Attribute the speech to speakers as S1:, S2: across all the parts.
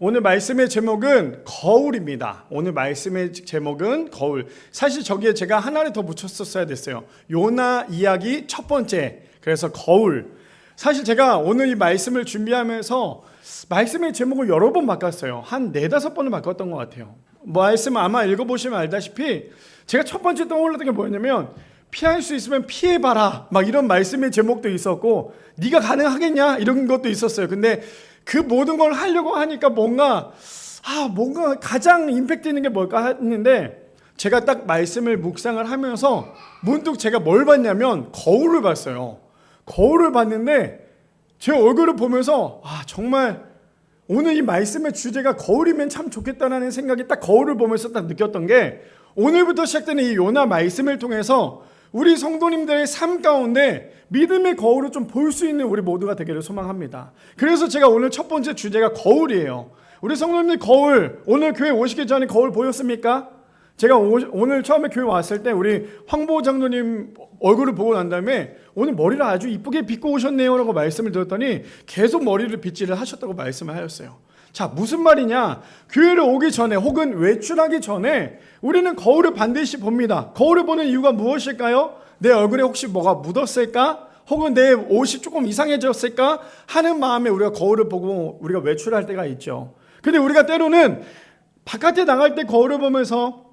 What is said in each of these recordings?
S1: 오늘 말씀의 제목은 거울입니다. 오늘 말씀의 제목은 거울. 사실 저기에 제가 하나를 더 붙였었어야 됐어요. 요나 이야기 첫 번째. 그래서 거울. 사실 제가 오늘 이 말씀을 준비하면서 말씀의 제목을 여러 번 바꿨어요. 한 4-5번을 바꿨던 것 같아요. 말씀 아마 읽어보시면 알다시피 제가 첫 번째 떠올랐던 게 뭐였냐면 피할 수 있으면 피해봐라 막 이런 말씀의 제목도 있었고 네가 가능하겠냐 이런 것도 있었어요. 근데 그 모든 걸 하려고 하니까 뭔가 가장 임팩트 있는 게 뭘까 했는데 제가 딱 말씀을 묵상을 하면서 문득 제가 뭘 봤냐면 거울을 봤어요. 거울을 봤는데 제 얼굴을 보면서 정말 오늘 이 말씀의 주제가 거울이면 참 좋겠다라는 생각이 딱 거울을 보면서 딱 느꼈던 게 오늘부터 시작되는 이 요나 말씀을 통해서 우리 성도님들의 삶 가운데 믿음의 거울을 좀 볼 수 있는 우리 모두가 되기를 소망합니다. 그래서 제가 오늘 첫 번째 주제가 거울이에요. 우리 성도님들 거울, 오늘 교회 오시기 전에 거울 보였습니까? 제가 오늘 처음에 교회 왔을 때 우리 황보 장로님 얼굴을 보고 난 다음에 오늘 머리를 아주 이쁘게 빗고 오셨네요 라고 말씀을 드렸더니 계속 머리를 빗질을 하셨다고 말씀을 하셨어요. 자, 무슨 말이냐? 교회를 오기 전에 혹은 외출하기 전에 우리는 거울을 반드시 봅니다. 거울을 보는 이유가 무엇일까요? 내 얼굴에 혹시 뭐가 묻었을까? 혹은 내 옷이 조금 이상해졌을까? 하는 마음에 우리가 거울을 보고 우리가 외출할 때가 있죠. 근데 우리가 때로는 바깥에 나갈 때 거울을 보면서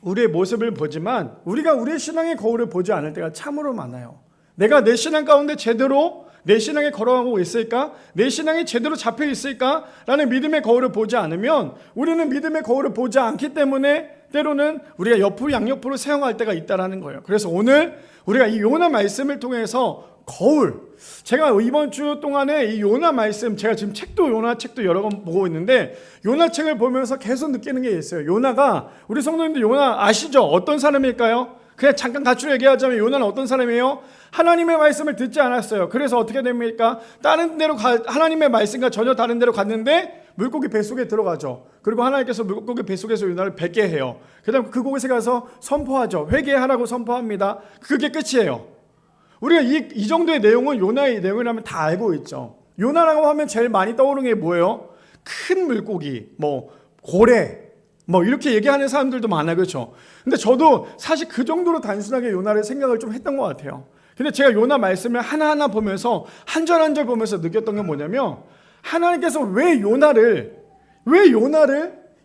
S1: 우리의 모습을 보지만 우리가 우리의 신앙의 거울을 보지 않을 때가 참으로 많아요. 내가 내 신앙 가운데 제대로 내 신앙에 걸어가고 있을까? 내 신앙이 제대로 잡혀 있을까? 라는 믿음의 거울을 보지 않으면 우리는 믿음의 거울을 보지 않기 때문에 때로는 우리가 옆으로 양옆으로 세워갈 때가 있다는 거예요. 그래서 오늘 우리가 이 요나 말씀을 통해서 거울, 제가 이번 주 동안에 이 요나 말씀, 제가 지금 요나 책도 여러 번 보고 있는데 요나 책을 보면서 계속 느끼는 게 있어요. 요나가, 우리 성도님들 요나 아시죠? 어떤 사람일까요? 그냥 잠깐 갖추려 얘기하자면 요나는 어떤 사람이에요? 하나님의 말씀을 듣지 않았어요. 그래서 어떻게 됩니까? 다른 데로 하나님의 말씀과 전혀 다른 데로 갔는데 물고기 뱃속에 들어가죠. 그리고 하나님께서 물고기 뱃속에서 요나를 뵙게 해요. 그 다음 그곳에 가서 선포하죠. 회개하라고 선포합니다. 그게 끝이에요. 우리가 이 정도의 내용은 요나의 내용이라면 다 알고 있죠. 요나라고 하면 제일 많이 떠오르는 게 뭐예요? 큰 물고기, 고래, 이렇게 얘기하는 사람들도 많아요. 그렇죠? 근데 저도 사실 그 정도로 단순하게 요나를 생각을 좀 했던 것 같아요. 근데 제가 요나 말씀을 하나하나 보면서 한 절 한 절 보면서 느꼈던 게 뭐냐면 하나님께서 왜 요나를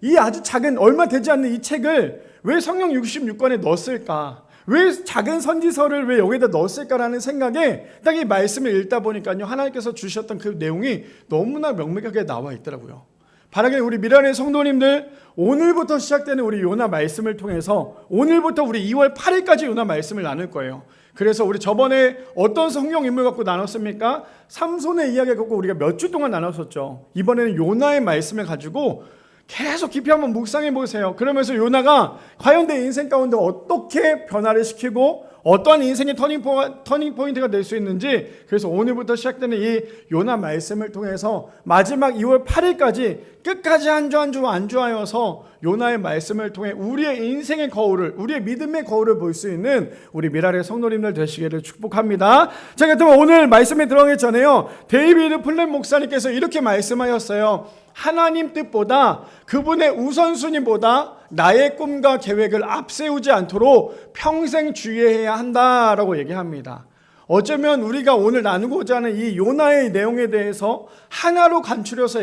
S1: 이 아주 작은 얼마 되지 않는 이 책을 왜 성경 66권에 넣었을까? 왜 작은 선지서를 왜 여기다 넣었을까라는 생각에 딱 이 말씀을 읽다 보니까요, 하나님께서 주셨던 그 내용이 너무나 명백하게 나와 있더라고요. 바라기는 우리 미라의 성도님들, 오늘부터 시작되는 우리 요나 말씀을 통해서 오늘부터 우리 2월 8일까지 요나 말씀을 나눌 거예요. 그래서 우리 저번에 어떤 성경 인물 갖고 나눴습니까? 삼손의 이야기 갖고 우리가 몇 주 동안 나눴었죠. 이번에는 요나의 말씀을 가지고 계속 깊이 한번 묵상해 보세요. 그러면서 요나가 과연 내 인생 가운데 어떻게 변화를 시키고 어떠한 인생의 터닝 포인트가 될 수 있는지, 그래서 오늘부터 시작되는 이 요나 말씀을 통해서 마지막 2월 8일까지 끝까지 한 주 한 주 안주하여서 요나의 말씀을 통해 우리의 인생의 거울을, 우리의 믿음의 거울을 볼 수 있는 우리 미랄의 성도님들 되시기를 축복합니다. 자, 그렇다면 오늘 말씀에 들어가기 전에요, 데이비드 플랫 목사님께서 이렇게 말씀하셨어요. 하나님 뜻보다, 그분의 우선순위보다 나의 꿈과 계획을 앞세우지 않도록 평생 주의해야 한다라고 얘기합니다. 어쩌면 우리가 오늘 나누고자 하는 이 요나의 내용에 대해서 하나로 간추려서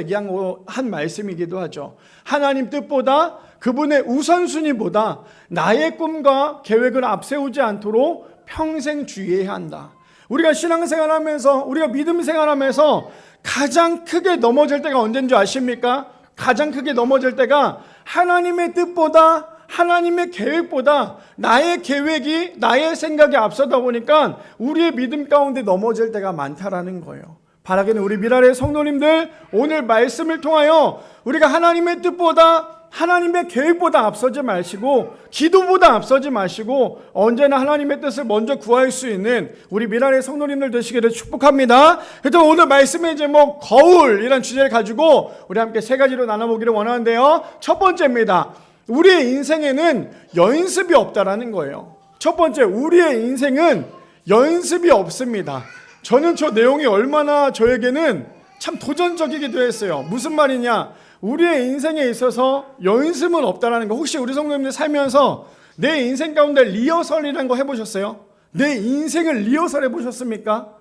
S1: 한 말씀이기도 하죠. 하나님 뜻보다, 그분의 우선순위보다 나의 꿈과 계획을 앞세우지 않도록 평생 주의해야 한다. 우리가 신앙생활하면서, 우리가 믿음 생활하면서 가장 크게 넘어질 때가 언제인 줄 아십니까? 가장 크게 넘어질 때가 하나님의 뜻보다, 하나님의 계획보다 나의 계획이, 나의 생각이 앞서다 보니까 우리의 믿음 가운데 넘어질 때가 많다라는 거예요. 바라기는 우리 미랄의 성도님들, 오늘 말씀을 통하여 우리가 하나님의 뜻보다, 하나님의 계획보다 앞서지 마시고, 기도보다 앞서지 마시고, 언제나 하나님의 뜻을 먼저 구할 수 있는 우리 미랄의 성도님들 되시기를 축복합니다. 그래서 오늘 말씀의 제목 거울이라는 주제를 가지고 우리 함께 3가지로 나눠보기를 원하는데요, 첫 번째입니다. 우리의 인생에는 연습이 없다라는 거예요. 첫 번째, 우리의 인생은 연습이 없습니다. 저는 저 내용이 얼마나 저에게는 참 도전적이기도 했어요. 무슨 말이냐? 우리의 인생에 있어서 연습은 없다라는 거. 혹시 우리 성도님들 살면서 내 인생 가운데 리허설이라는 거 해보셨어요? 내 인생을 리허설 해보셨습니까?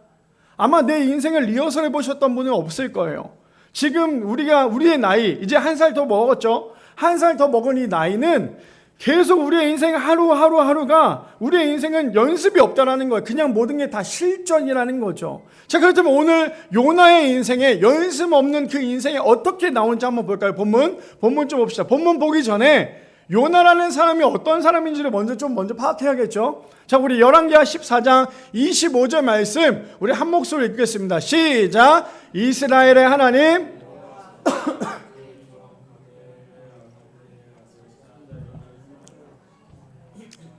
S1: 아마 내 인생을 리허설 해보셨던 분은 없을 거예요. 지금 우리의 나이, 이제 한 살 더 먹었죠? 한 살 더 먹은 이 나이는 계속 우리의 인생 하루하루가 우리의 인생은 연습이 없다라는 거예요. 그냥 모든 게 다 실전이라는 거죠. 자, 그렇다면 오늘 요나의 인생에 연습 없는 그 인생이 어떻게 나오는지 한번 볼까요? 본문 좀 봅시다. 본문 보기 전에 요나라는 사람이 어떤 사람인지를 먼저 파악해야겠죠. 자, 우리 열왕기하 14장 25절 말씀 우리 한 목소리로 읽겠습니다. 시작. 이스라엘의 하나님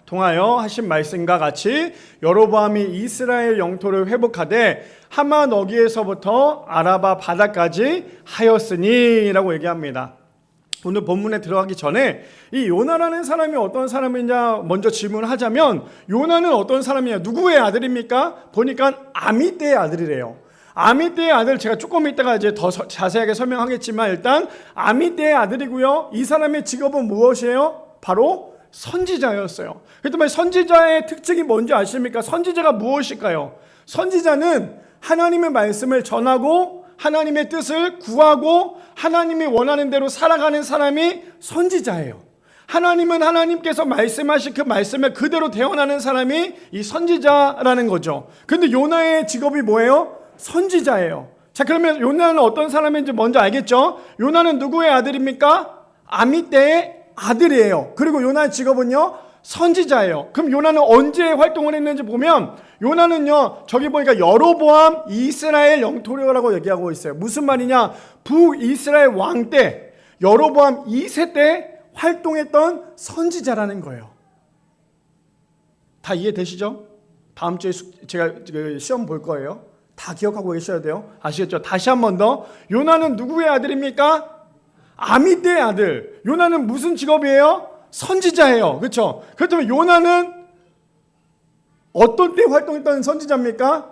S1: 통하여 하신 말씀과 같이 여로보암이 이스라엘 영토를 회복하되 하마 너기에서부터 아라바 바다까지 하였으니라고 얘기합니다. 오늘 본문에 들어가기 전에 이 요나라는 사람이 어떤 사람이냐 먼저 질문하자면, 요나는 어떤 사람이냐, 누구의 아들입니까? 보니까 아미떼의 아들이래요. 아미떼의 아들, 제가 조금 이따가 이제 더 자세하게 설명하겠지만 일단 아미떼의 아들이고요. 이 사람의 직업은 무엇이에요? 바로 선지자였어요. 그렇다면 선지자의 특징이 뭔지 아십니까? 선지자가 무엇일까요? 선지자는 하나님의 말씀을 전하고 하나님의 뜻을 구하고 하나님이 원하는 대로 살아가는 사람이 선지자예요. 하나님은 하나님께서 말씀하신 그 말씀을 그대로 대언하는 사람이 이 선지자라는 거죠. 근데 요나의 직업이 뭐예요? 선지자예요. 자, 그러면 요나는 어떤 사람인지 먼저 알겠죠? 요나는 누구의 아들입니까? 아미떼의 아들이에요. 그리고 요나의 직업은요, 선지자예요. 그럼 요나는 언제 활동을 했는지 보면, 요나는요, 저기 보니까 여로보암 이스라엘 영토라고 얘기하고 있어요. 무슨 말이냐? 북이스라엘 왕 때, 여로보암 2세 때 활동했던 선지자라는 거예요. 다 이해되시죠? 다음 주에 제가 시험 볼 거예요. 다 기억하고 계셔야 돼요. 아시겠죠? 다시 한 번 더. 요나는 누구의 아들입니까? 아미떼의 아들. 요나는 무슨 직업이에요? 선지자예요. 그렇죠? 그렇다면 요나는 어떤 때 활동했던 선지자입니까?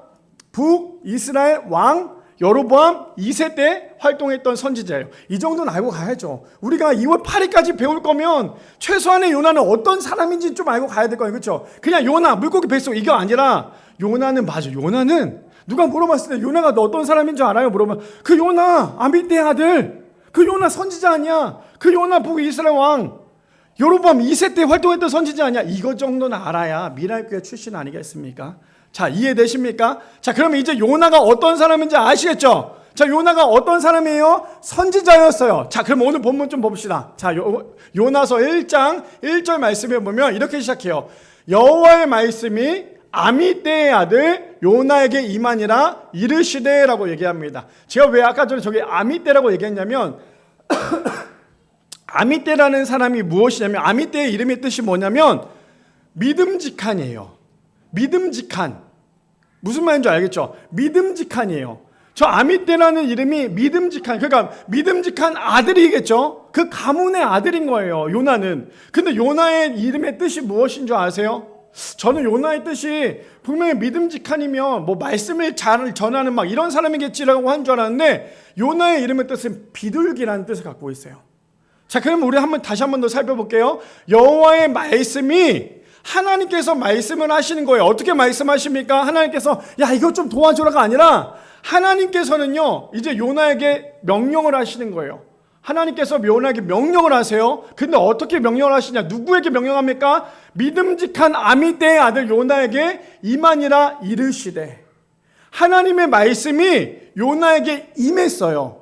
S1: 북이스라엘 왕 여로보암 2세 때 활동했던 선지자예요. 이 정도는 알고 가야죠. 우리가 2월 8일까지 배울 거면 최소한의 요나는 어떤 사람인지 좀 알고 가야 될 거예요. 그렇죠? 그냥 요나 물고기 뱃속 이거 아니라 요나는 맞아. 요나는 누가 물어봤을 때 요나가 너 어떤 사람인 줄 알아요? 물어보면 그 요나 아미떼의 아들, 그 요나 선지자 아니야? 그 요나 북이스라엘 왕 여로보암 2세 때 활동했던 선지자 아니야? 이것 정도는 알아야 미랄교회 출신 아니겠습니까? 자, 이해되십니까? 자, 그러면 이제 요나가 어떤 사람인지 아시겠죠? 자, 요나가 어떤 사람이에요? 선지자였어요. 자, 그럼 오늘 본문 좀 봅시다. 자, 요나서 1장 1절 말씀에 보면 이렇게 시작해요. 여호와의 말씀이 아미떼의 아들 요나에게 임하니라 이르시되라고 얘기합니다. 제가 왜 아까 전에 저기 아미떼라고 얘기했냐면 아미떼라는 사람이 무엇이냐면, 아미떼의 이름의 뜻이 뭐냐면 믿음직한이에요. 믿음직한. 무슨 말인지 알겠죠? 믿음직한이에요. 저 아미떼라는 이름이 믿음직한, 그러니까 믿음직한 아들이겠죠? 그 가문의 아들인 거예요, 요나는. 근데 요나의 이름의 뜻이 무엇인 줄 아세요? 저는 요나의 뜻이 분명히 믿음직한이면 뭐 말씀을 잘 전하는 막 이런 사람이겠지라고 한 줄 알았는데, 요나의 이름의 뜻은 비둘기라는 뜻을 갖고 있어요. 자, 그럼 우리 다시 한 번 더 살펴볼게요. 여호와의 말씀이 하나님께서 말씀을 하시는 거예요. 어떻게 말씀하십니까? 하나님께서 야 이것 좀 도와줘라가 아니라 하나님께서는요 이제 요나에게 명령을 하시는 거예요. 하나님께서 요나에게 명령을 하세요. 근데 어떻게 명령을 하시냐? 누구에게 명령합니까? 믿음직한 아미떼의 아들 요나에게 임하니라 이르시되. 하나님의 말씀이 요나에게 임했어요.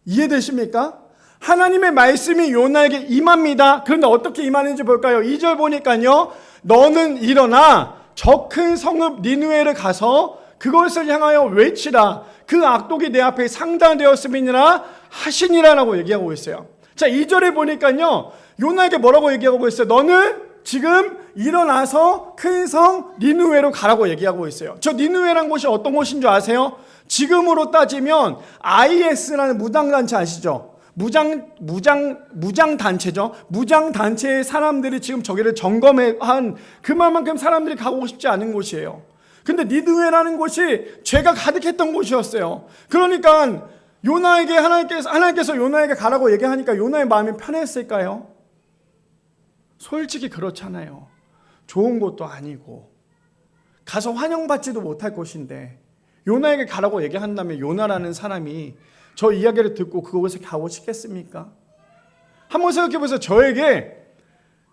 S1: 이해되십니까? 하나님의 말씀이 요나에게 임합니다. 그런데 어떻게 임하는지 볼까요? 2절 보니까요, 너는 일어나 저 큰 성읍 니느웨를 가서 그것을 향하여 외치라. 그 악독이 내 앞에 상달되었음이니라 하시니라라고 얘기하고 있어요. 자, 2절에 보니까요, 요나에게 뭐라고 얘기하고 있어요? 너는 지금 일어나서 큰 성 니느웨로 가라고 얘기하고 있어요. 저 니느웨란 곳이 어떤 곳인 줄 아세요? 지금으로 따지면 IS라는 무장단체 아시죠? 무장단체죠. 무장단체의 사람들이 지금 저기를 점검한 그만큼 사람들이 가고 싶지 않은 곳이에요. 근데 니느웨라는 곳이 죄가 가득했던 곳이었어요. 그러니까 요나에게 하나님께서 요나에게 가라고 얘기하니까 요나의 마음이 편했을까요? 솔직히 그렇잖아요. 좋은 곳도 아니고 가서 환영받지도 못할 곳인데 요나에게 가라고 얘기한다면 요나라는 사람이 저 이야기를 듣고 그곳에 가고 싶겠습니까? 한번 생각해 보세요. 저에게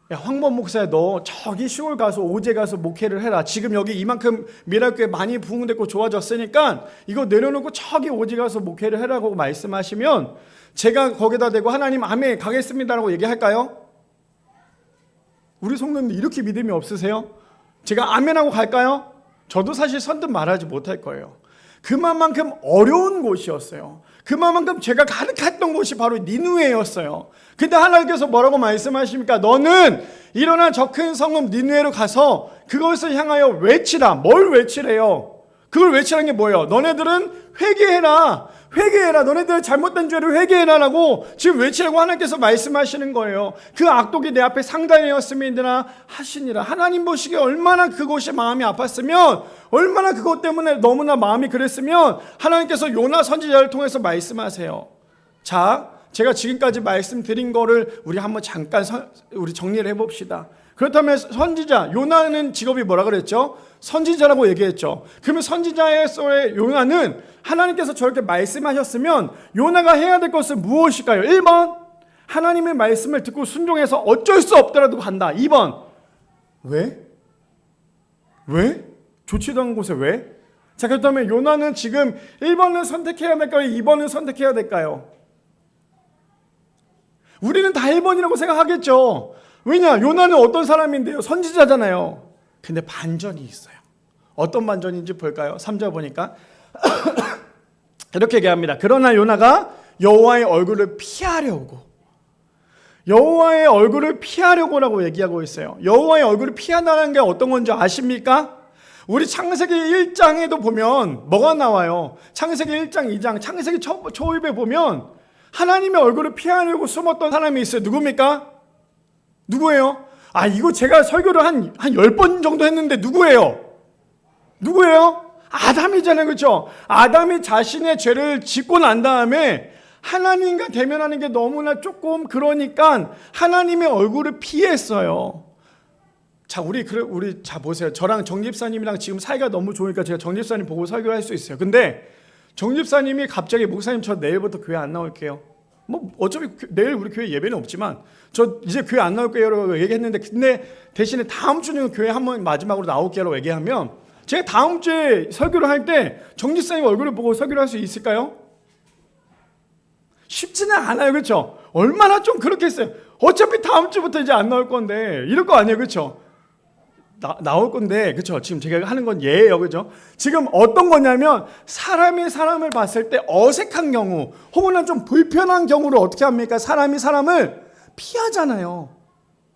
S1: 야, 황범 목사야, 너 저기 시골 가서 오제 가서 목회를 해라. 지금 여기 이만큼 미라교회 많이 부흥됐고 좋아졌으니까 이거 내려놓고 저기 오제 가서 목회를 해라고 말씀하시면 제가 거기다 대고 하나님 아멘 가겠습니다라고 얘기할까요? 우리 성도님들 이렇게 믿음이 없으세요? 제가 아멘하고 갈까요? 저도 사실 선뜻 말하지 못할 거예요. 그만큼 어려운 곳이었어요. 그만큼 제가 가득했던 곳이 바로 니느웨였어요. 근데 하나님께서 뭐라고 말씀하십니까? 너는 일어나 저 큰 성읍 니느웨로 가서 그것을 향하여 외치라. 뭘 외치래요? 그걸 외치라는 게 뭐예요? 너네들은 회개해라. 회개해라. 너네들 잘못된 죄를 회개해라라고 지금 외치라고 하나님께서 말씀하시는 거예요. 그 악독이 내 앞에 상달되었음이니라 하시니라. 하나님 보시기에 얼마나 그곳이 마음이 아팠으면, 얼마나 그것 때문에 너무나 마음이 그랬으면 하나님께서 요나 선지자를 통해서 말씀하세요. 자, 제가 지금까지 말씀드린 거를 우리 한번 잠깐 우리 정리를 해봅시다. 그렇다면 선지자, 요나는 직업이 뭐라 그랬죠? 선지자라고 얘기했죠. 그러면 선지자의 요나는 하나님께서 저렇게 말씀하셨으면 요나가 해야 될 것은 무엇일까요? 1번, 하나님의 말씀을 듣고 순종해서 어쩔 수 없더라도 간다. 2번, 왜? 좋지도 않은 곳에 왜? 자, 그렇다면 요나는 지금 1번을 선택해야 될까요? 2번을 선택해야 될까요? 우리는 다 1번이라고 생각하겠죠. 왜냐? 요나는 어떤 사람인데요? 선지자잖아요. 근데 반전이 있어요. 어떤 반전인지 볼까요? 3절 보니까 이렇게 얘기합니다. 그러나 요나가 여호와의 얼굴을 피하려고, 여호와의 얼굴을 피하려고라고 얘기하고 있어요. 여호와의 얼굴을 피한다는 게 어떤 건지 아십니까? 우리 창세기 1장에도 보면 뭐가 나와요? 창세기 1장, 2장, 창세기 초입에 보면 하나님의 얼굴을 피하려고 숨었던 사람이 있어요. 누굽니까? 누구예요? 아, 이거 제가 설교를 한 10번 정도 했는데 누구예요? 아담이잖아요. 그렇죠? 아담이 자신의 죄를 짓고 난 다음에 하나님과 대면하는 게 너무나 조금 그러니까 하나님의 얼굴을 피했어요. 자, 우리 자 보세요. 저랑 정 집사님이랑 지금 사이가 너무 좋으니까 제가 정 집사님 보고 설교를 할 수 있어요. 근데 정 집사님이 갑자기 목사님 저 내일부터 교회 안 나올게요. 뭐 어차피 내일 우리 교회 예배는 없지만 저 이제 교회 안 나올게요라고 얘기했는데, 근데 대신에 다음 주는 교회 한번 마지막으로 나올게요라고 얘기하면 제가 다음 주에 설교를 할 때 정 집사님 얼굴을 보고 설교를 할 수 있을까요? 쉽지는 않아요. 그렇죠? 얼마나 좀 그렇게 했어요. 어차피 다음 주부터 이제 안 나올 건데 이럴 거 아니에요. 그렇죠? 나올 건데, 그렇죠? 지금 제가 하는 건 예예요. 그렇죠? 지금 어떤 거냐면 사람이 사람을 봤을 때 어색한 경우 혹은 좀 불편한 경우를 어떻게 합니까? 사람이 사람을 피하잖아요.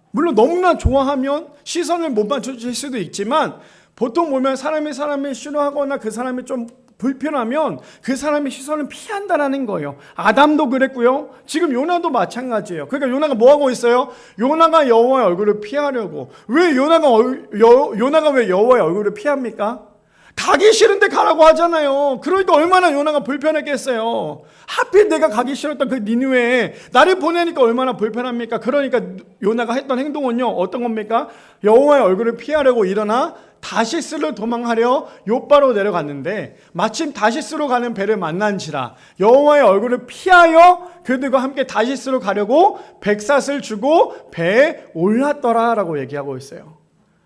S1: 물론 너무나 좋아하면 시선을 못 맞춰줄 수도 있지만 보통 보면 사람이 사람을 싫어하거나 그 사람이 좀 불편하면 그 사람의 시선을 피한다라는 거예요. 아담도 그랬고요. 지금 요나도 마찬가지예요. 그러니까 요나가 뭐 하고 있어요? 요나가 여호와의 얼굴을 피하려고. 왜 요나가 왜 여호와의 얼굴을 피합니까? 가기 싫은데 가라고 하잖아요. 그러니까 얼마나 요나가 불편했겠어요. 하필 내가 가기 싫었던 그 니느웨에 나를 보내니까 얼마나 불편합니까? 그러니까 요나가 했던 행동은요, 어떤 겁니까? 여호와의 얼굴을 피하려고 일어나 다시스를 도망하려 요바로 내려갔는데 마침 다시스로 가는 배를 만난지라 여호와의 얼굴을 피하여 그들과 함께 다시스로 가려고 백삿을 주고 배에 올랐더라라고 얘기하고 있어요.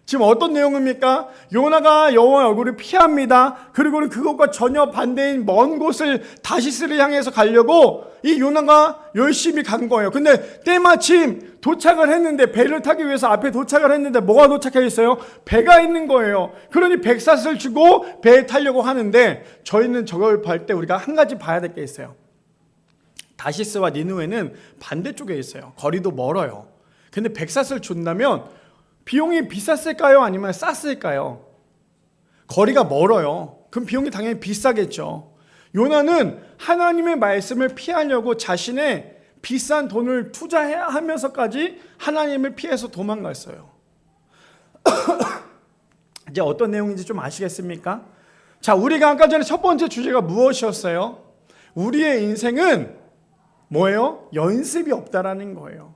S1: 지금 어떤 내용입니까? 요나가 여호와의 얼굴을 피합니다. 그리고는 그것과 전혀 반대인 먼 곳을 다시스를 향해서 가려고 이 요나가 열심히 간 거예요. 근데 때마침 도착을 했는데, 배를 타기 위해서 앞에 도착을 했는데 뭐가 도착해 있어요? 배가 있는 거예요. 그러니 백삿을 주고 배에 타려고 하는데, 저희는 저걸 볼 때 우리가 한 가지 봐야 될 게 있어요. 다시스와 니느웨는 반대쪽에 있어요. 거리도 멀어요. 근데 백삿을 준다면 비용이 비쌌을까요? 아니면 쌌을까요? 거리가 멀어요. 그럼 비용이 당연히 비싸겠죠. 요나는 하나님의 말씀을 피하려고 자신의 비싼 돈을 투자하면서까지 하나님을 피해서 도망갔어요. 이제 어떤 내용인지 좀 아시겠습니까? 자, 우리가 아까 전에 첫 번째 주제가 무엇이었어요? 우리의 인생은 뭐예요? 연습이 없다라는 거예요.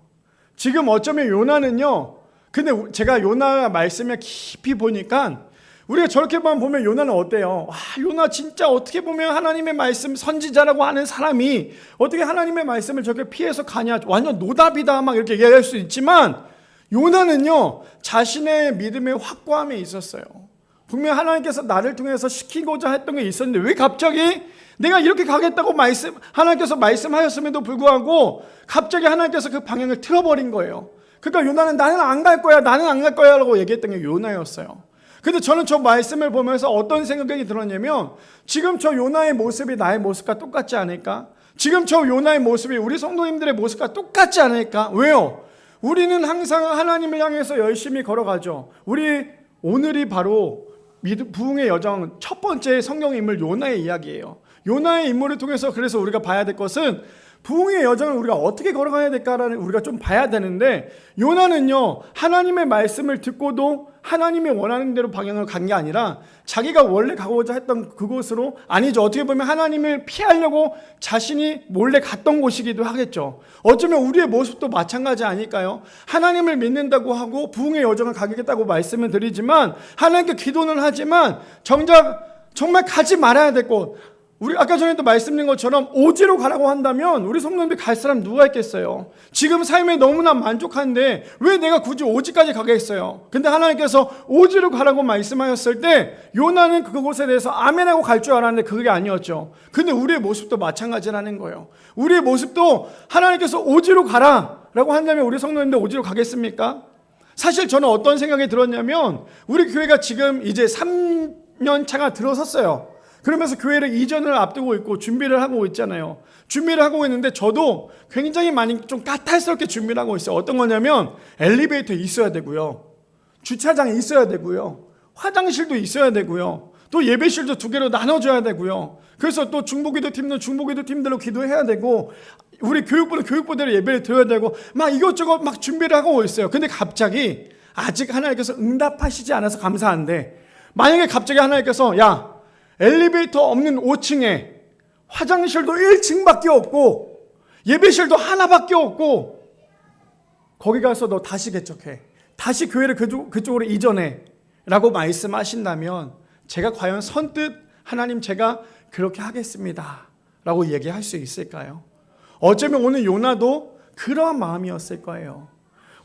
S1: 지금 어쩌면 요나는요, 근데 제가 요나 말씀을 깊이 보니까 우리가 저렇게만 보면 요나는 어때요? 요나 진짜 어떻게 보면 하나님의 말씀 선지자라고 하는 사람이 어떻게 하나님의 말씀을 저렇게 피해서 가냐, 완전 노답이다 막 이렇게 얘기할 수 있지만, 요나는요 자신의 믿음의 확고함에 있었어요. 분명 하나님께서 나를 통해서 시키고자 했던 게 있었는데 왜 갑자기 내가 이렇게 가겠다고 하나님께서 말씀하셨음에도 불구하고 갑자기 하나님께서 그 방향을 틀어버린 거예요. 그러니까 요나는 나는 안 갈 거야, 나는 안 갈 거야 라고 얘기했던 게 요나였어요. 근데 저는 저 말씀을 보면서 어떤 생각이 들었냐면, 지금 저 요나의 모습이 나의 모습과 똑같지 않을까? 지금 저 요나의 모습이 우리 성도님들의 모습과 똑같지 않을까? 왜요? 우리는 항상 하나님을 향해서 열심히 걸어가죠. 오늘이 바로 부흥의 여정 첫 번째 성경 인물 요나의 이야기예요. 요나의 인물을 통해서 그래서 우리가 봐야 될 것은 부흥의 여정을 우리가 어떻게 걸어가야 될까라는 우리가 좀 봐야 되는데, 요나는요 하나님의 말씀을 듣고도 하나님이 원하는 대로 방향을 간 게 아니라 자기가 원래 가고자 했던 그곳으로, 아니죠, 어떻게 보면 하나님을 피하려고 자신이 몰래 갔던 곳이기도 하겠죠. 어쩌면 우리의 모습도 마찬가지 아닐까요? 하나님을 믿는다고 하고 부흥의 여정을 가겠다고 말씀을 드리지만, 하나님께 기도는 하지만 정말 가지 말아야 될 곳, 우리 아까 전에도 말씀드린 것처럼 오지로 가라고 한다면 우리 성도님들 갈 사람 누가 있겠어요? 지금 삶에 너무나 만족한데 왜 내가 굳이 오지까지 가겠어요? 근데 하나님께서 오지로 가라고 말씀하셨을 때 요나는 그곳에 대해서 아멘하고 갈 줄 알았는데 그게 아니었죠. 근데 우리의 모습도 마찬가지라는 거예요. 우리의 모습도 하나님께서 오지로 가라라고 한다면 우리 성도님들 오지로 가겠습니까? 사실 저는 어떤 생각이 들었냐면, 우리 교회가 지금 이제 3년 차가 들어섰어요. 그러면서 교회를 이전을 앞두고 있고 준비를 하고 있잖아요. 준비를 하고 있는데 저도 굉장히 많이 좀 까탈스럽게 준비를 하고 있어요. 어떤 거냐면 엘리베이터 있어야 되고요, 주차장이 있어야 되고요, 화장실도 있어야 되고요, 또 예배실도 2개로 나눠줘야 되고요. 그래서 또 중보기도 팀은 중보기도 팀들로 기도해야 되고, 우리 교육부는 교육부대로 예배를 드려야 되고, 막 이것저것 막 준비를 하고 있어요. 근데 갑자기 아직 하나님께서 응답하시지 않아서 감사한데, 만약에 갑자기 하나님께서 야, 엘리베이터 없는 5층에 화장실도 1층밖에 없고 예배실도 하나밖에 없고 거기 가서 너 다시 개척해, 다시 교회를 그쪽으로 이전해 라고 말씀하신다면 제가 과연 선뜻 하나님 제가 그렇게 하겠습니다 라고 얘기할 수 있을까요? 어쩌면 오늘 요나도 그러한 마음이었을 거예요.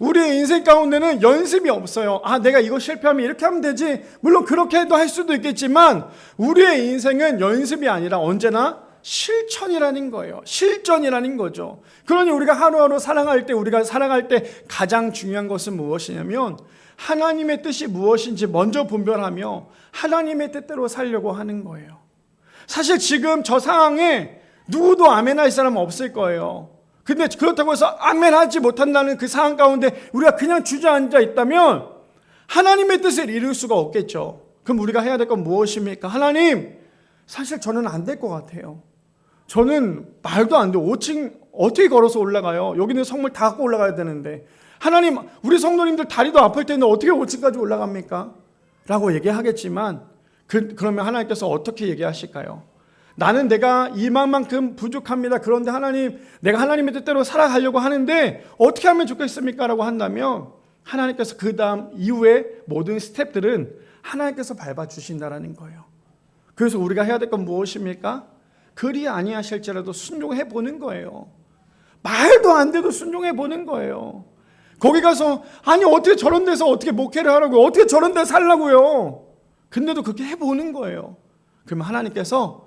S1: 우리의 인생 가운데는 연습이 없어요. 내가 이거 실패하면 이렇게 하면 되지. 물론 그렇게 해도 할 수도 있겠지만 우리의 인생은 연습이 아니라 언제나 실천이라는 거예요. 실전이라는 거죠. 그러니 우리가 하루하루 우리가 살아갈 때 가장 중요한 것은 무엇이냐면 하나님의 뜻이 무엇인지 먼저 분별하며 하나님의 뜻대로 살려고 하는 거예요. 사실 지금 저 상황에 누구도 아멘할 사람은 없을 거예요. 근데 그렇다고 해서 아멘하지 못한다는 그 상황 가운데 우리가 그냥 주저앉아 있다면 하나님의 뜻을 이룰 수가 없겠죠. 그럼 우리가 해야 될 건 무엇입니까? 하나님, 사실 저는 안 될 것 같아요. 저는 말도 안 돼요. 5층 어떻게 걸어서 올라가요? 여기는 성물 다 갖고 올라가야 되는데. 하나님, 우리 성도님들 다리도 아플 텐데 어떻게 5층까지 올라갑니까? 라고 얘기하겠지만 그러면 하나님께서 어떻게 얘기하실까요? 나는 내가 이만큼 부족합니다. 그런데 하나님, 내가 하나님의 뜻대로 살아가려고 하는데 어떻게 하면 좋겠습니까? 라고 한다면 하나님께서 그 다음 이후에 모든 스텝들은 하나님께서 밟아주신다라는 거예요. 그래서 우리가 해야 될 건 무엇입니까? 그리 아니하실지라도 순종해 보는 거예요. 말도 안 돼도 순종해 보는 거예요. 거기 가서 어떻게 저런 데서 어떻게 목회를 하라고요? 어떻게 저런 데 살라고요? 근데도 그렇게 해보는 거예요. 그러면 하나님께서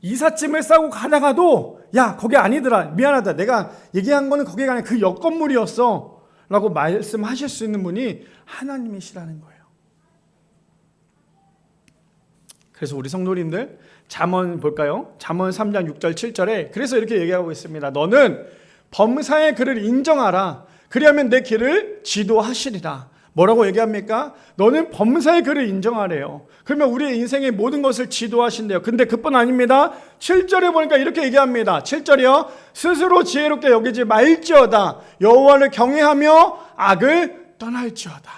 S1: 이삿짐을 싸고 가다가도 야, 거기 아니더라, 미안하다, 내가 얘기한 거는 거기가 아니라 그 옆 건물이었어 라고 말씀하실 수 있는 분이 하나님이시라는 거예요. 그래서 우리 성도님들 잠언 볼까요? 잠언 3장 6절 7절에 그래서 이렇게 얘기하고 있습니다. 너는 범사의 그를 인정하라. 그리하면 내 길을 지도하시리라. 뭐라고 얘기합니까? 너는 범사의 그를 인정하래요. 그러면 우리의 인생의 모든 것을 지도하신대요. 근데 그뿐 아닙니다. 7절에 보니까 이렇게 얘기합니다. 7절이요. 스스로 지혜롭게 여기지 말지어다. 여호와를 경외하며 악을 떠날지어다.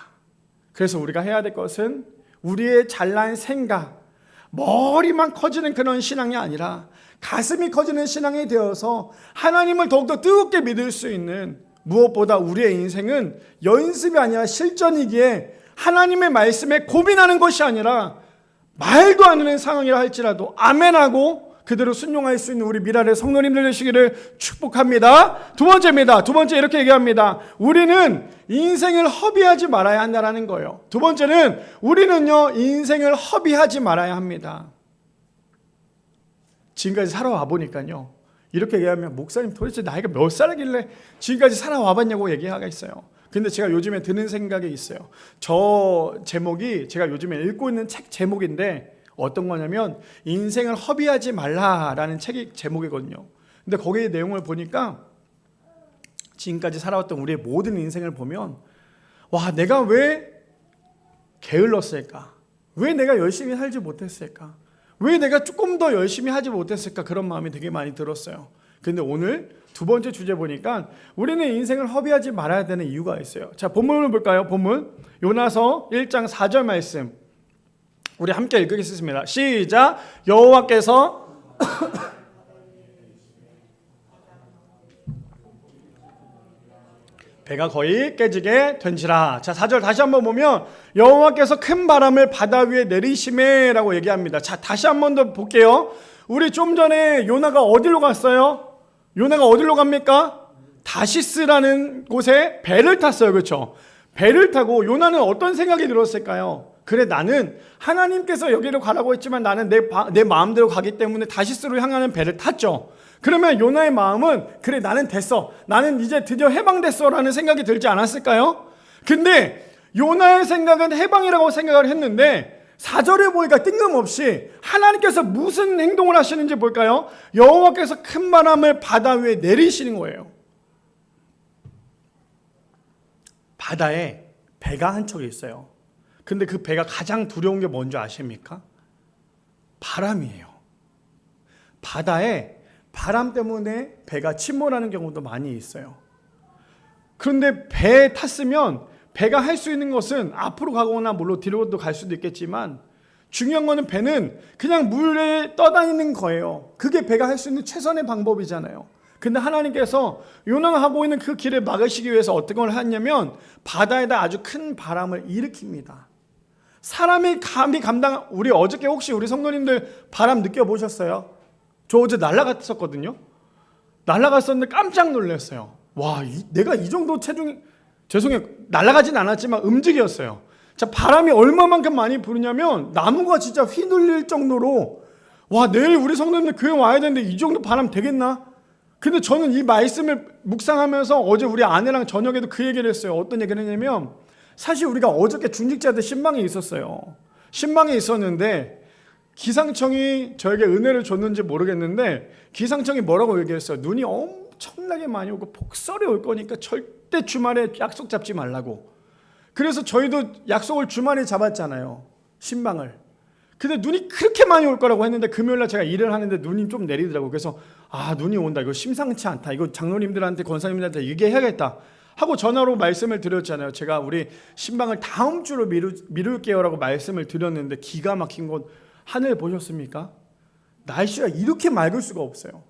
S1: 그래서 우리가 해야 될 것은 우리의 잘난 생각, 머리만 커지는 그런 신앙이 아니라 가슴이 커지는 신앙이 되어서 하나님을 더욱더 뜨겁게 믿을 수 있는, 무엇보다 우리의 인생은 연습이 아니라 실전이기에 하나님의 말씀에 고민하는 것이 아니라 말도 안 되는 상황이라 할지라도 아멘하고 그대로 순종할 수 있는 우리 미랄의 성도님들 되시기를 축복합니다. 두 번째입니다. 두 번째 이렇게 얘기합니다. 우리는 인생을 허비하지 말아야 한다는 거예요. 두 번째는 우리는요, 인생을 허비하지 말아야 합니다. 지금까지 살아와 보니까요, 이렇게 얘기하면 목사님 도대체 나이가 몇 살이길래 지금까지 살아와 봤냐고 얘기하겠어요. 근데 제가 요즘에 드는 생각이 있어요. 저 제목이 제가 요즘에 읽고 있는 책 제목인데 어떤 거냐면 인생을 허비하지 말라라는 책이 제목이거든요. 근데 거기에 내용을 보니까 지금까지 살아왔던 우리의 모든 인생을 보면, 와, 내가 왜 게을렀을까? 왜 내가 열심히 살지 못했을까? 왜 내가 조금 더 열심히 하지 못했을까? 그런 마음이 되게 많이 들었어요. 근데 오늘 두 번째 주제 보니까 우리는 인생을 허비하지 말아야 되는 이유가 있어요. 자, 본문을 볼까요? 본문 요나서 1장 4절 말씀 우리 함께 읽겠습니다. 시작. 여호와께서 배가 거의 깨지게 된지라. 자, 4절 다시 한번 보면 여호와께서 큰 바람을 바다 위에 내리시매 라고 얘기합니다. 자, 다시 한번 더 볼게요. 우리 좀 전에 요나가 어디로 갔어요? 요나가 어디로 갑니까? 다시스라는 곳에 배를 탔어요. 그렇죠? 배를 타고 요나는 어떤 생각이 들었을까요? 그래, 나는 하나님께서 여기로 가라고 했지만 나는 내 마음대로 가기 때문에 다시스로 향하는 배를 탔죠. 그러면 요나의 마음은 그래, 나는 됐어, 나는 이제 드디어 해방됐어 라는 생각이 들지 않았을까요? 근데 요나의 생각은 해방이라고 생각을 했는데 4절에 보니까 뜬금없이 하나님께서 무슨 행동을 하시는지 볼까요? 여호와께서 큰 바람을 바다 위에 내리시는 거예요. 바다에 배가 한 척이 있어요. 근데 그 배가 가장 두려운 게 뭔지 아십니까? 바람이에요. 바다에 바람 때문에 배가 침몰하는 경우도 많이 있어요. 그런데 배에 탔으면 배가 할 수 있는 것은 앞으로 가거나 물론 뒤로도 갈 수도 있겠지만 중요한 거는 배는 그냥 물에 떠다니는 거예요. 그게 배가 할 수 있는 최선의 방법이잖아요. 근데 하나님께서 요나가 하고 있는 그 길을 막으시기 위해서 어떤 걸 하냐면 바다에다 아주 큰 바람을 일으킵니다. 사람이 감히 우리 어저께 혹시 우리 성도님들 바람 느껴보셨어요? 저 어제 날아갔었거든요. 날아갔었는데 깜짝 놀랐어요. 와, 내가 이 정도 죄송해요. 날아가진 않았지만 움직였어요. 자, 바람이 얼마만큼 많이 부르냐면 나무가 진짜 휘둘릴 정도로, 와, 내일 우리 성도님들 교회 와야 되는데 이 정도 바람 되겠나? 근데 저는 이 말씀을 묵상하면서 어제 우리 아내랑 저녁에도 그 얘기를 했어요. 어떤 얘기를 했냐면 사실 우리가 어저께 중직자들 신방에 있었어요. 신방에 있었는데 기상청이 저에게 은혜를 줬는지 모르겠는데 기상청이 뭐라고 얘기했어요? 눈이 엄청나게 많이 오고 폭설이 올 거니까 절대 주말에 약속 잡지 말라고. 그래서 저희도 약속을 주말에 잡았잖아요. 신방을. 근데 눈이 그렇게 많이 올 거라고 했는데 금요일날 제가 일을 하는데 눈이 좀 내리더라고요. 그래서 눈이 온다, 이거 심상치 않다, 이거 장로님들한테 권사님들한테 얘기해야겠다 하고 전화로 말씀을 드렸잖아요. 제가 우리 신방을 다음 주로 미룰게요 라고 말씀을 드렸는데 기가 막힌 건 하늘 보셨습니까? 날씨가 이렇게 맑을 수가 없어요.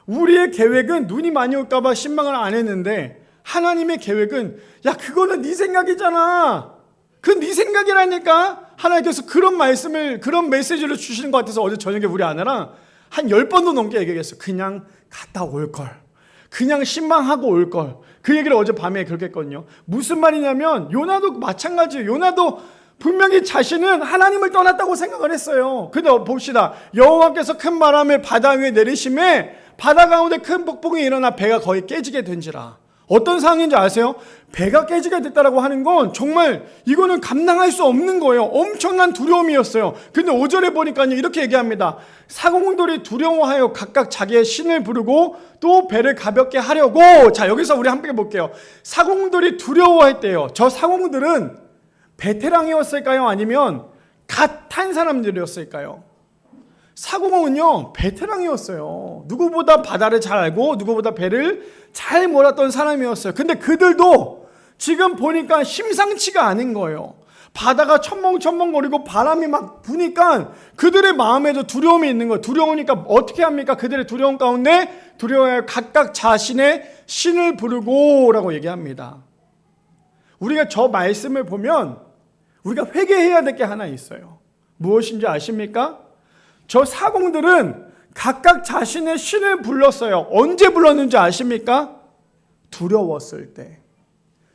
S1: 우리의 계획은 눈이 많이 올까 봐 신방을 안 했는데 하나님의 계획은, 야, 그거는 네 생각이잖아, 그건 네 생각이라니까. 하나님께서 그런 메시지를 주시는 것 같아서 어제 저녁에 우리 아내랑 한 10번도 넘게 얘기했어요. 그냥 갔다 올걸, 그냥 신방하고 올걸. 그 얘기를 어제 밤에 그렇게 했거든요. 무슨 말이냐면 요나도 마찬가지예요. 요나도 분명히 자신은 하나님을 떠났다고 생각을 했어요. 근데 봅시다. 여호와께서 큰 바람을 바다 위에 내리심에 바다 가운데 큰 폭풍이 일어나 배가 거의 깨지게 된지라. 어떤 상황인지 아세요? 배가 깨지게 됐다라고 하는 건 정말 이거는 감당할 수 없는 거예요. 엄청난 두려움이었어요. 근데 5절에 보니까 이렇게 얘기합니다. 사공들이 두려워하여 각각 자기의 신을 부르고 또 배를 가볍게 하려고. 자, 여기서 우리 함께 볼게요. 사공들이 두려워했대요. 저 사공들은 베테랑이었을까요? 아니면 갓 탄 사람들이었을까요? 사공은요, 베테랑이었어요. 누구보다 바다를 잘 알고 누구보다 배를 잘 몰았던 사람이었어요. 근데 그들도 지금 보니까 심상치가 않은 거예요. 바다가 첨벙첨벙거리고 바람이 막 부니까 그들의 마음에도 두려움이 있는 거예요. 두려우니까 어떻게 합니까? 그들의 두려움 가운데 두려워해 각각 자신의 신을 부르고 라고 얘기합니다. 우리가 저 말씀을 보면 우리가 회개해야 될 게 하나 있어요. 무엇인지 아십니까? 저 사공들은 각각 자신의 신을 불렀어요. 언제 불렀는지 아십니까? 두려웠을 때.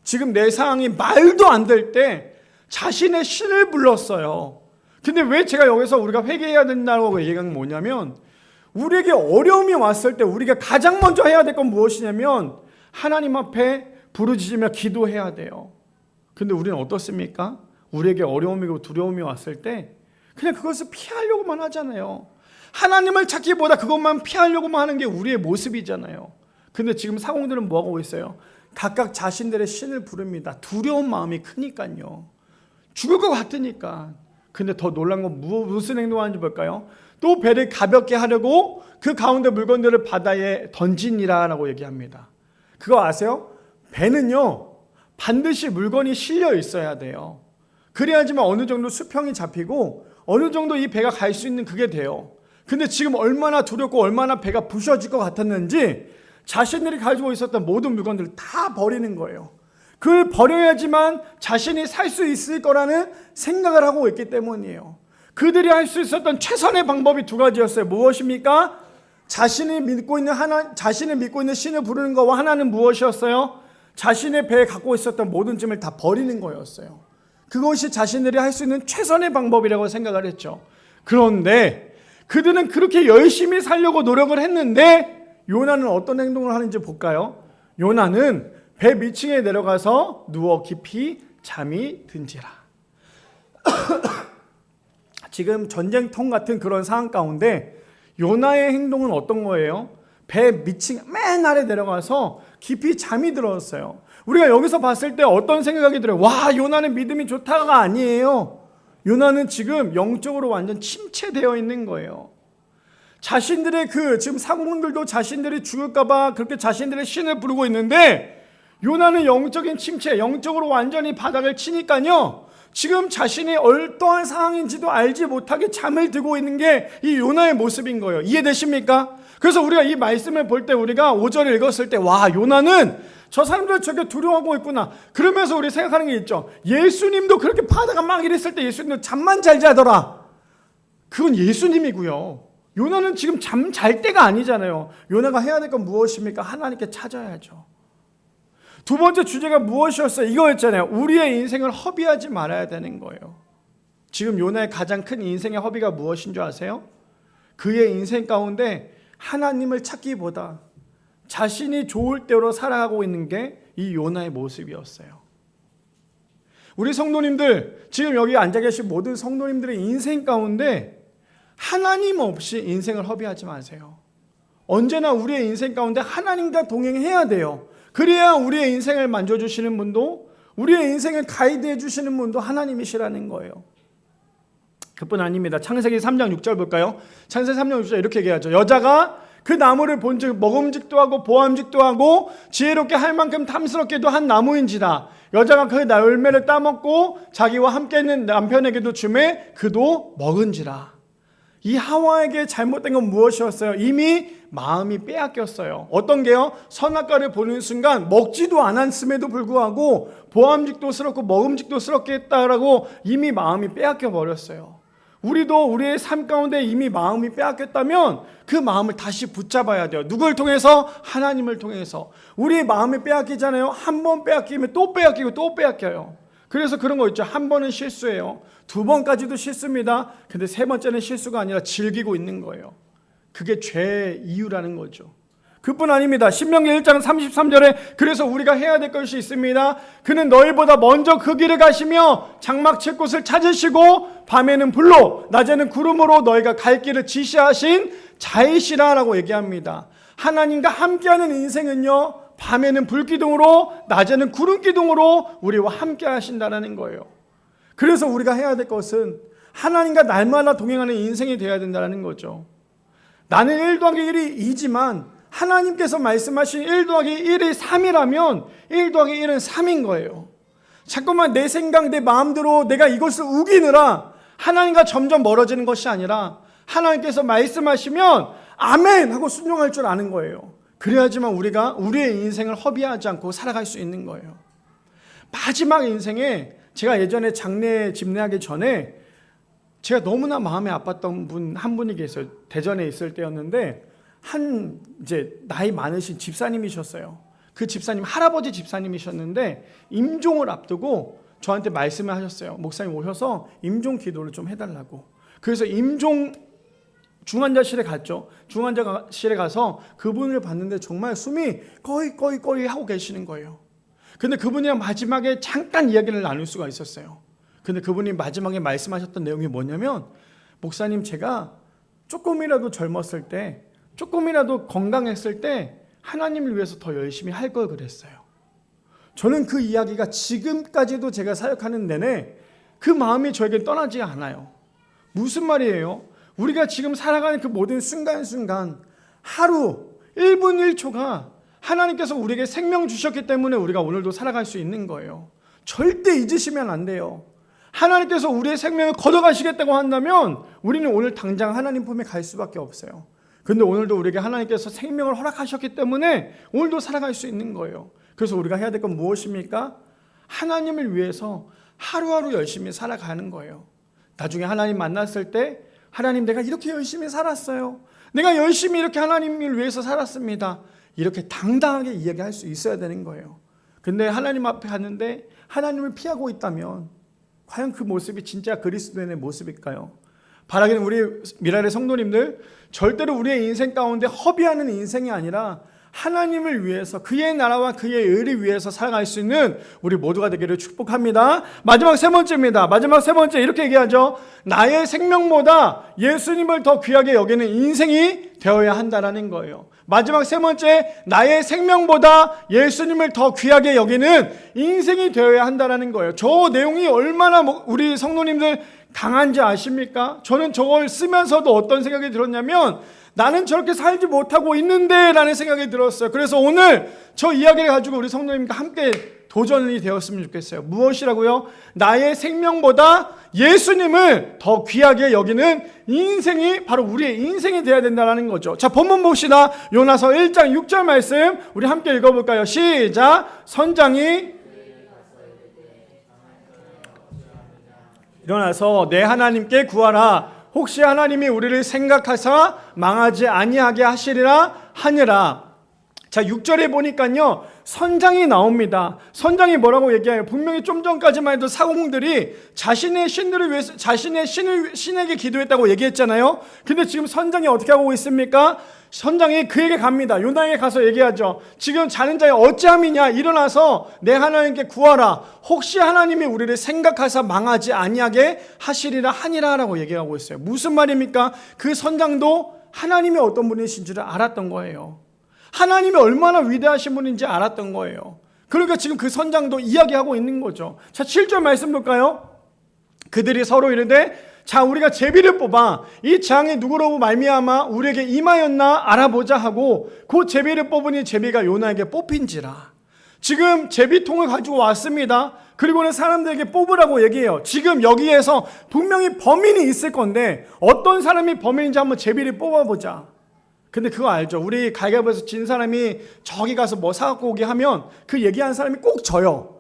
S1: 지금 내 상황이 말도 안 될 때 자신의 신을 불렀어요. 근데 왜 제가 여기서 우리가 회개해야 된다고 얘기한 건 뭐냐면, 우리에게 어려움이 왔을 때 우리가 가장 먼저 해야 될 건 무엇이냐면 하나님 앞에 부르짖으며 기도해야 돼요. 근데 우리는 어떻습니까? 우리에게 어려움이고 두려움이 왔을 때 그냥 그것을 피하려고만 하잖아요. 하나님을 찾기보다 그것만 피하려고만 하는 게 우리의 모습이잖아요. 근데 지금 사공들은 뭐하고 있어요? 각각 자신들의 신을 부릅니다. 두려운 마음이 크니까요. 죽을 것 같으니까. 근데 더 놀란 건 무슨 행동하는지 볼까요? 또 배를 가볍게 하려고 그 가운데 물건들을 바다에 던지니라 라고 얘기합니다. 그거 아세요? 배는요 반드시 물건이 실려 있어야 돼요. 그래야지만 어느 정도 수평이 잡히고 어느 정도 이 배가 갈 수 있는 그게 돼요. 근데 지금 얼마나 두렵고 얼마나 배가 부셔질 것 같았는지 자신들이 가지고 있었던 모든 물건들을 다 버리는 거예요. 그걸 버려야지만 자신이 살 수 있을 거라는 생각을 하고 있기 때문이에요. 그들이 할 수 있었던 최선의 방법이 두 가지였어요. 무엇입니까? 자신이 믿고 있는 신을 부르는 것과 하나는 무엇이었어요? 자신의 배에 갖고 있었던 모든 짐을 다 버리는 거였어요. 그것이 자신들이 할 수 있는 최선의 방법이라고 생각을 했죠. 그런데 그들은 그렇게 열심히 살려고 노력을 했는데 요나는 어떤 행동을 하는지 볼까요? 요나는 배 밑층에 내려가서 누워 깊이 잠이 든지라. 지금 전쟁통 같은 그런 상황 가운데 요나의 행동은 어떤 거예요? 배 밑층 맨 아래 내려가서 깊이 잠이 들었어요. 우리가 여기서 봤을 때 어떤 생각이 들어요? 와, 요나는 믿음이 좋다가 아니에요. 요나는 지금 영적으로 완전 침체되어 있는 거예요. 자신들의 지금 사공들도 자신들이 죽을까봐 그렇게 자신들의 신을 부르고 있는데 요나는 영적인 침체, 영적으로 완전히 바닥을 치니까요. 지금 자신이 어떠한 상황인지도 알지 못하게 잠을 들고 있는 게 이 요나의 모습인 거예요. 이해되십니까? 그래서 우리가 이 말씀을 볼 때 우리가 5절을 읽었을 때 와, 요나는 저 사람들 저게 두려워하고 있구나. 그러면서 우리 생각하는 게 있죠. 예수님도 그렇게 바다가 막 이랬을 때 예수님도 잠만 잘 자더라. 그건 예수님이고요. 요나는 지금 잠 잘 때가 아니잖아요. 요나가 해야 될 건 무엇입니까? 하나님께 찾아야죠. 두 번째 주제가 무엇이었어요? 이거였잖아요. 우리의 인생을 허비하지 말아야 되는 거예요. 지금 요나의 가장 큰 인생의 허비가 무엇인 줄 아세요? 그의 인생 가운데 하나님을 찾기보다 자신이 좋을 대로 살아가고 있는 게 이 요나의 모습이었어요. 우리 성도님들, 지금 여기 앉아 계신 모든 성도님들의 인생 가운데 하나님 없이 인생을 허비하지 마세요. 언제나 우리의 인생 가운데 하나님과 동행해야 돼요. 그래야 우리의 인생을 만져주시는 분도, 우리의 인생을 가이드해 주시는 분도 하나님이시라는 거예요. 그뿐 아닙니다. 창세기 3장 6절 볼까요? 창세기 3장 6절 이렇게 얘기하죠. 여자가 그 나무를 본즉 먹음직도 하고 보암직도 하고 지혜롭게 할 만큼 탐스럽게도 한 나무인지라. 여자가 그 열매를 따먹고 자기와 함께 있는 남편에게도 주매 그도 먹은지라. 이 하와에게 잘못된 건 무엇이었어요? 이미 마음이 빼앗겼어요. 어떤 게요? 선악과를 보는 순간 먹지도 않았음에도 불구하고 보암직도스럽고 먹음직도스럽게 했다라고 이미 마음이 빼앗겨 버렸어요. 우리도 우리의 삶 가운데 이미 마음이 빼앗겼다면 그 마음을 다시 붙잡아야 돼요. 누굴 통해서? 하나님을 통해서. 우리의 마음이 빼앗기잖아요. 한 번 빼앗기면 또 빼앗기고 또 빼앗겨요. 그래서 그런 거 있죠. 한 번은 실수예요. 두 번까지도 실수입니다. 근데 세 번째는 실수가 아니라 즐기고 있는 거예요. 그게 죄의 이유라는 거죠. 그뿐 아닙니다. 신명기 1장 33절에 그래서 우리가 해야 될 것이 있습니다. 그는 너희보다 먼저 그 길을 가시며 장막 칠 곳을 찾으시고 밤에는 불로 낮에는 구름으로 너희가 갈 길을 지시하신 자이시라 라고 얘기합니다. 하나님과 함께하는 인생은요, 밤에는 불기둥으로 낮에는 구름기둥으로 우리와 함께 하신다는 거예요. 그래서 우리가 해야 될 것은 하나님과 날마다 동행하는 인생이 되어야 된다는 거죠. 나는 1 더하기 1이 2지만 하나님께서 말씀하신 1 더하기 1이 3이라면 1 더하기 1은 3인 거예요. 자꾸만 내 생각, 내 마음대로 내가 이것을 우기느라 하나님과 점점 멀어지는 것이 아니라 하나님께서 말씀하시면 아멘 하고 순종할 줄 아는 거예요. 그래야지만 우리가 우리의 인생을 허비하지 않고 살아갈 수 있는 거예요. 마지막 인생에 제가 예전에 장례 집례하기 전에 제가 너무나 마음이 아팠던 분 한 분이 계세요. 대전에 있을 때였는데 이제 나이 많으신 집사님이셨어요. 그 집사님 할아버지 집사님이셨는데 임종을 앞두고 저한테 말씀을 하셨어요. 목사님 오셔서 임종 기도를 좀 해달라고. 그래서 임종 중환자실에 갔죠. 중환자실에 가서 그분을 봤는데 정말 숨이 거의 하고 계시는 거예요. 근데 그분이랑 마지막에 잠깐 이야기를 나눌 수가 있었어요. 근데 그분이 마지막에 말씀하셨던 내용이 뭐냐면, 목사님, 제가 조금이라도 젊었을 때, 조금이라도 건강했을 때 하나님을 위해서 더 열심히 할 걸 그랬어요. 저는 그 이야기가 지금까지도 제가 사역하는 내내 그 마음이 저에게 떠나지 않아요. 무슨 말이에요? 우리가 지금 살아가는 그 모든 순간순간, 하루 1분 1초가 하나님께서 우리에게 생명 주셨기 때문에 우리가 오늘도 살아갈 수 있는 거예요. 절대 잊으시면 안 돼요. 하나님께서 우리의 생명을 걷어가시겠다고 한다면 우리는 오늘 당장 하나님 품에 갈 수밖에 없어요. 근데 오늘도 우리에게 하나님께서 생명을 허락하셨기 때문에 오늘도 살아갈 수 있는 거예요. 그래서 우리가 해야 될 건 무엇입니까? 하나님을 위해서 하루하루 열심히 살아가는 거예요. 나중에 하나님 만났을 때, 하나님, 내가 이렇게 열심히 살았어요. 내가 열심히 이렇게 하나님을 위해서 살았습니다. 이렇게 당당하게 이야기할 수 있어야 되는 거예요. 근데 하나님 앞에 갔는데 하나님을 피하고 있다면 과연 그 모습이 진짜 그리스도인의 모습일까요? 바라기는 우리 미라의 성도님들, 절대로 우리의 인생 가운데 허비하는 인생이 아니라 하나님을 위해서, 그의 나라와 그의 의를 위해서 살아갈 수 있는 우리 모두가 되기를 축복합니다. 마지막 세 번째입니다. 마지막 세 번째, 이렇게 얘기하죠. 나의 생명보다 예수님을 더 귀하게 여기는 인생이 되어야 한다라는 거예요. 마지막 세 번째, 나의 생명보다 예수님을 더 귀하게 여기는 인생이 되어야 한다라는 거예요. 저 내용이 얼마나 우리 성도님들 강한지 아십니까? 저는 저걸 쓰면서도 어떤 생각이 들었냐면, 나는 저렇게 살지 못하고 있는데 라는 생각이 들었어요. 그래서 오늘 저 이야기를 가지고 우리 성도님과 함께 도전이 되었으면 좋겠어요. 무엇이라고요? 나의 생명보다 예수님을 더 귀하게 여기는 인생이 바로 우리의 인생이 되어야 된다는 거죠. 자, 본문 봅시다. 요나서 1장 6절 말씀 우리 함께 읽어볼까요? 시작. 선장이 일어나서 내 하나님께 구하라. 혹시 하나님이 우리를 생각하사 망하지 아니하게 하시리라 하니라. 자, 6절에 보니까요, 선장이 나옵니다. 선장이 뭐라고 얘기해요? 분명히 좀 전까지만 해도 사공들이 자신의 신들을 위해서, 자신의 신에게 기도했다고 얘기했잖아요. 근데 지금 선장이 어떻게 하고 있습니까? 선장이 그에게 갑니다. 요나에게 가서 얘기하죠. 지금 자는 자의 어찌함이냐? 일어나서 내 하나님께 구하라. 혹시 하나님이 우리를 생각하사 망하지 아니하게 하시리라 하니라 라고 얘기하고 있어요. 무슨 말입니까? 그 선장도 하나님이 어떤 분이신 줄 알았던 거예요. 하나님이 얼마나 위대하신 분인지 알았던 거예요. 그러니까 지금 그 선장도 이야기하고 있는 거죠. 자, 7절 말씀 볼까요? 그들이 서로 이르되, 자, 우리가 제비를 뽑아 이 재앙이 누구로 말미암아 우리에게 임하였나 알아보자 하고 그 제비를 뽑으니 제비가 요나에게 뽑힌지라. 지금 제비통을 가지고 왔습니다. 그리고는 사람들에게 뽑으라고 얘기해요. 지금 여기에서 분명히 범인이 있을 건데 어떤 사람이 범인인지 한번 제비를 뽑아보자. 근데 그거 알죠? 우리 가위바위보에서 진 사람이 저기 가서 뭐 사갖고 오게 하면 그 얘기하는 사람이 꼭 져요.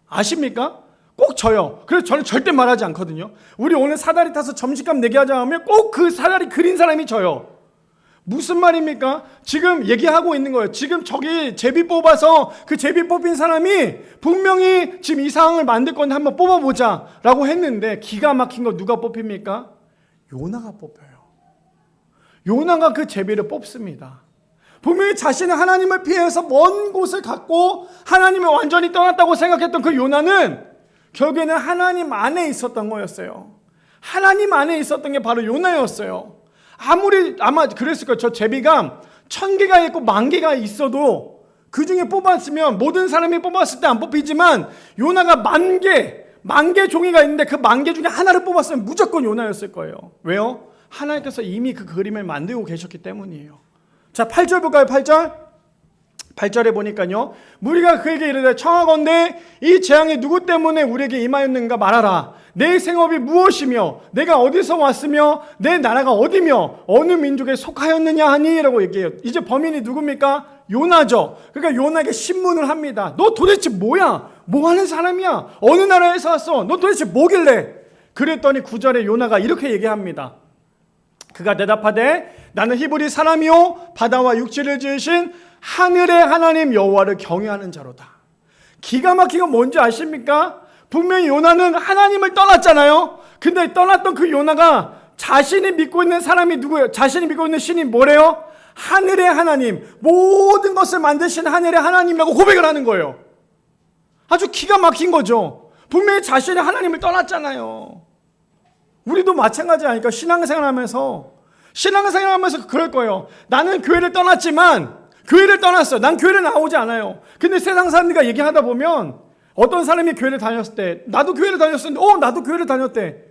S1: 아십니까? 꼭 져요. 그래서 저는 절대 말하지 않거든요. 우리 오늘 사다리 타서 점심값 내게 하자 하면 꼭 그 사다리 그린 사람이 져요. 무슨 말입니까? 지금 얘기하고 있는 거예요. 지금 저기 제비 뽑아서 그 제비 뽑힌 사람이 분명히 지금 이 상황을 만들 건데 한번 뽑아보자 라고 했는데, 기가 막힌 거 누가 뽑힙니까? 요나가 뽑혀요. 요나가 그 제비를 뽑습니다. 분명히 자신은 하나님을 피해서 먼 곳을 갔고 하나님을 완전히 떠났다고 생각했던 그 요나는 결국에는 하나님 안에 있었던 거였어요. 하나님 안에 있었던 게 바로 요나였어요. 아마 그랬을 거예요. 저 제비가 1000개가 있고 10,000개가 있어도 그 중에 뽑았으면, 모든 사람이 뽑았을 때 안 뽑히지만 요나가 10,000개 종이가 있는데 그 10,000개 중에 하나를 뽑았으면 무조건 요나였을 거예요. 왜요? 하나님께서 이미 그 그림을 만들고 계셨기 때문이에요. 자, 8절 볼까요? 8절. 8절에 보니까요, 무리가 그에게 이르되 청하건대 이 재앙이 누구 때문에 우리에게 임하였는가 말하라. 내 생업이 무엇이며 내가 어디서 왔으며 내 나라가 어디며 어느 민족에 속하였느냐 하니 라고 얘기해요. 이제 범인이 누굽니까? 요나죠. 그러니까 요나에게 신문을 합니다. 너 도대체 뭐야? 뭐 하는 사람이야? 어느 나라에서 왔어? 너 도대체 뭐길래? 그랬더니 9절에 요나가 이렇게 얘기합니다. 그가 대답하되 나는 히브리 사람이요 바다와 육지를 지으신 하늘의 하나님 여호와를 경외하는 자로다. 기가 막힌 건 뭔지 아십니까? 분명히 요나는 하나님을 떠났잖아요. 근데 떠났던 그 요나가 자신이 믿고 있는 사람이 누구예요? 자신이 믿고 있는 신이 뭐래요? 하늘의 하나님, 모든 것을 만드신 하늘의 하나님이라고 고백을 하는 거예요. 아주 기가 막힌 거죠. 분명히 자신이 하나님을 떠났잖아요. 우리도 마찬가지 아닐까? 신앙생활하면서 그럴 거예요. 나는 교회를 떠났지만 교회를 떠났어. 난 교회를 나오지 않아요. 근데 세상 사람들과 얘기하다 보면 어떤 사람이 교회를 다녔을 때 나도 교회를 다녔었는데 나도 교회를 다녔대.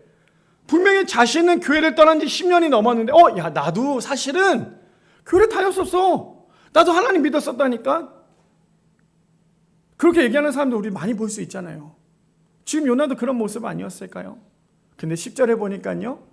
S1: 분명히 자신은 교회를 떠난 지 10년이 넘었는데 야 나도 사실은 교회를 다녔었어. 나도 하나님 믿었었다니까. 그렇게 얘기하는 사람들 우리 많이 볼 수 있잖아요. 지금 요나도 그런 모습 아니었을까요? 근데 10절에 보니까요,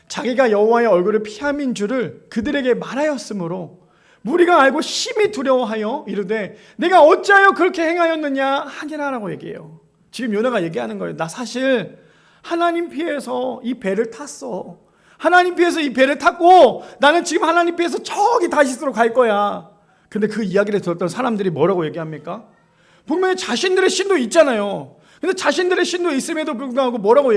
S1: 자기가 여호와의 얼굴을 피함인 줄을 그들에게 말하였으므로 무리가 알고 심히 두려워하여 이르되 내가 어찌하여 그렇게 행하였느냐 하니라라고 얘기해요. 지금 요나가 얘기하는 거예요. 나 사실 하나님 피해서 이 배를 탔어. 하나님 피해서 이 배를 탔고 나는 지금 하나님 피해서 저기 다시스로 갈 거야. 근데 그 이야기를 들었던 사람들이 뭐라고 얘기합니까? 분명히 자신들의 신도 있잖아요. 근데 자신들의 신도 있음에도 불구하고 뭐라고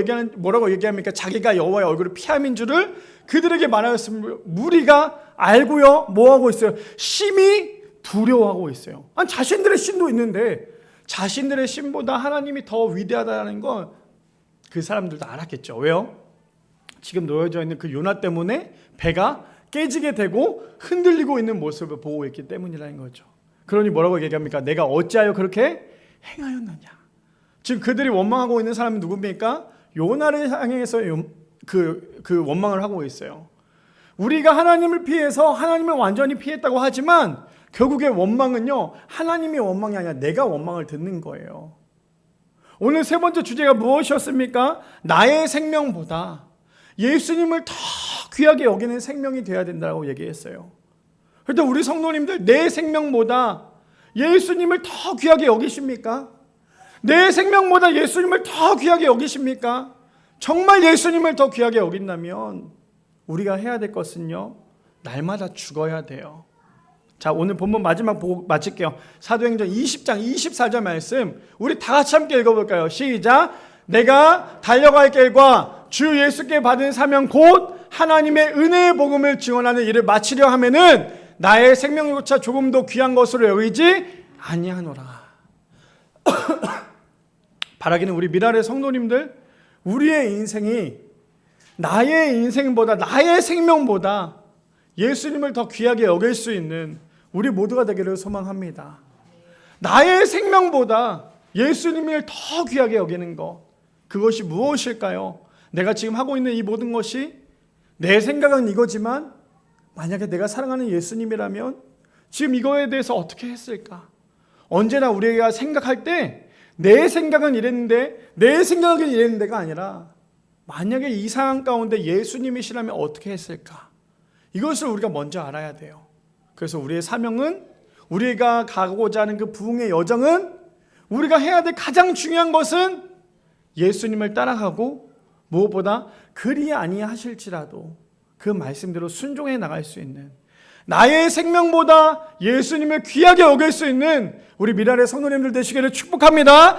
S1: 얘기합니까? 자기가 여호와의 얼굴을 피함인 줄을 그들에게 말하였으면 무리가 알고요. 뭐하고 있어요? 심히 두려워하고 있어요. 아니 자신들의 신도 있는데 자신들의 신보다 하나님이 더 위대하다는 건 그 사람들도 알았겠죠. 왜요? 지금 놓여져 있는 그 요나 때문에 배가 깨지게 되고 흔들리고 있는 모습을 보고 있기 때문이라는 거죠. 그러니 뭐라고 얘기합니까? 내가 어찌하여 그렇게 행하였느냐. 지금 그들이 원망하고 있는 사람이 누굽니까? 요나를 향해서 그 원망을 하고 있어요. 우리가 하나님을 피해서 하나님을 완전히 피했다고 하지만 결국에 원망은요, 하나님이 원망이 아니라 내가 원망을 듣는 거예요. 오늘 세 번째 주제가 무엇이었습니까? 나의 생명보다 예수님을 더 귀하게 여기는 생명이 되어야 된다고 얘기했어요. 그런데 우리 성도님들 내 생명보다 예수님을 더 귀하게 여기십니까? 내 생명보다 예수님을 더 귀하게 여기십니까? 정말 예수님을 더 귀하게 여긴다면 우리가 해야 될 것은요, 날마다 죽어야 돼요. 자, 오늘 본문 마지막 보고 마칠게요. 사도행전 20장 24절 말씀 우리 다 같이 함께 읽어볼까요? 시작. 내가 달려갈 길과 주 예수께 받은 사명 곧 하나님의 은혜의 복음을 증언하는 일을 마치려 하면은 나의 생명조차 조금도 귀한 것으로 여기지 아니하노라. 바라기는 우리 미랄의 성도님들, 우리의 인생이 나의 인생보다 나의 생명보다 예수님을 더 귀하게 여길 수 있는 우리 모두가 되기를 소망합니다. 나의 생명보다 예수님을 더 귀하게 여기는 것, 그것이 무엇일까요? 내가 지금 하고 있는 이 모든 것이 내 생각은 이거지만 만약에 내가 사랑하는 예수님이라면 지금 이거에 대해서 어떻게 했을까? 언제나 우리가 생각할 때 내 생각은 이랬는데 내 생각은 이랬는데가 아니라 만약에 이 상황 가운데 예수님이시라면 어떻게 했을까? 이것을 우리가 먼저 알아야 돼요. 그래서 우리의 사명은, 우리가 가고자 하는 그 부흥의 여정은, 우리가 해야 될 가장 중요한 것은 예수님을 따라가고 무엇보다 그리 아니하실지라도 그 말씀대로 순종해 나갈 수 있는, 나의 생명보다 예수님을 귀하게 여길 수 있는 우리 미랄의 성도님들 되시기를 축복합니다.